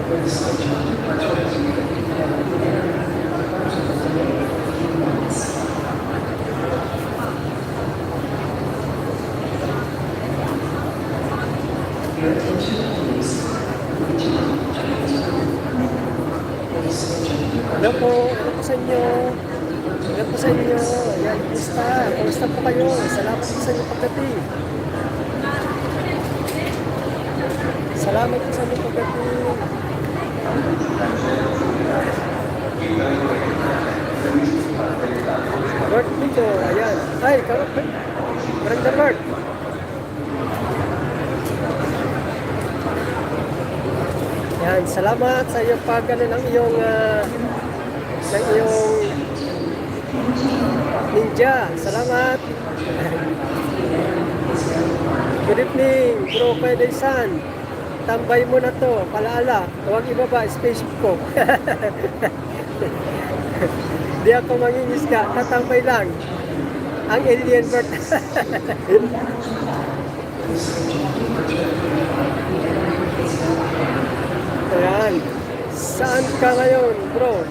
Hello po, hello po sa inyo. Hello po sa inyo. Ayan, kumusta? Kumusta po kayo? Salamat po sa inyong pagdating. Salamat po sa inyong pagdating. Bert dito, ayan. Ay, Brenda Bert. Yan, salamat sa iyong ng iyong ninja. Salamat. Good evening, bro Pedaysan. Tambay mo na to, palaala. Huwag ibaba, spaceship ko. Di ako mangingisda, tatambay lang. Ang alien bird. Ayan. Saan ka ngayon, bro?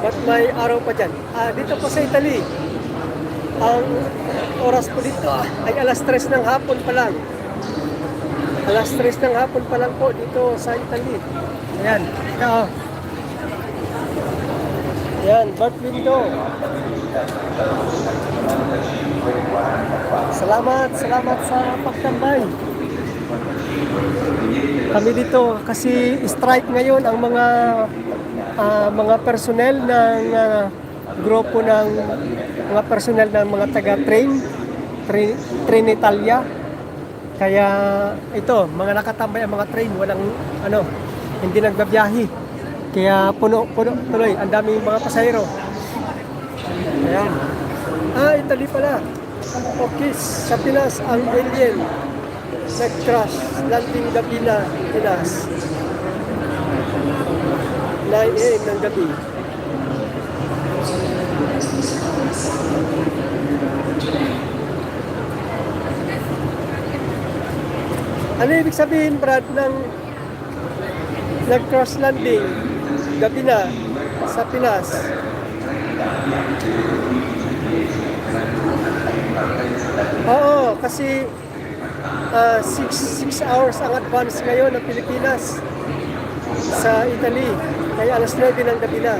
Ba't may araw pa dyan? Dito po sa Italy. Ang oras po dito ay alas 3 ng hapon pa lang. Alas 3 ng hapon pa lang po dito sa Italy. Ayan. Ito. Ayan, Bart Window. Salamat sa pagtambay. Kami dito kasi strike ngayon ang mga personnel ng grupo ng mga personnel ng mga Train Italia. Kaya ito, mga nakatambay ang mga train, walang hindi nagbabiyahe. Kaya puno tuloy, ang daming mga pasahero. Ayan. Italy pala. Okay, sa Pinas ang alien nag-crash landing gabi na Pinas 9 AM ng gabi. Ano ibig sabihin, Brad, ng nag-crash landing gabi na sa Pinas? Oo, kasi 6 hours ang advance ngayon ng Pilipinas sa Italy. Kaya alas 9 ng gabi na.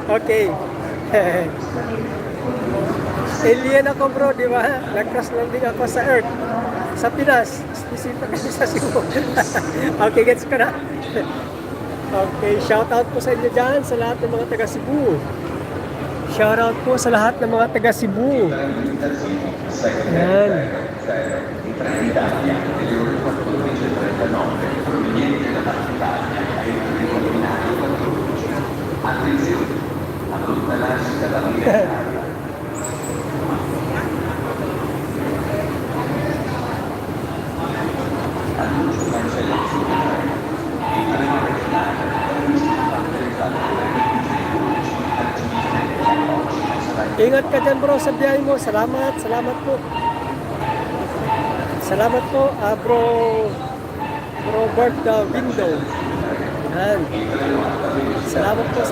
Okay. Alien ako, bro, di ba? Nag-crash landing ako sa Earth. Sa Pinas. Specific kasi sa Cebu. Okay, gets ko na. Okay, shout out po sa inyo dyan, sa lahat ng mga taga Cebu. Shout out po sa lahat ng mga taga Cebu. Ayan. Ingat ka dyan, bro, sa biyahe mo. Salamat po. Salamat po, bro Robert Window. Yan. Salamat po.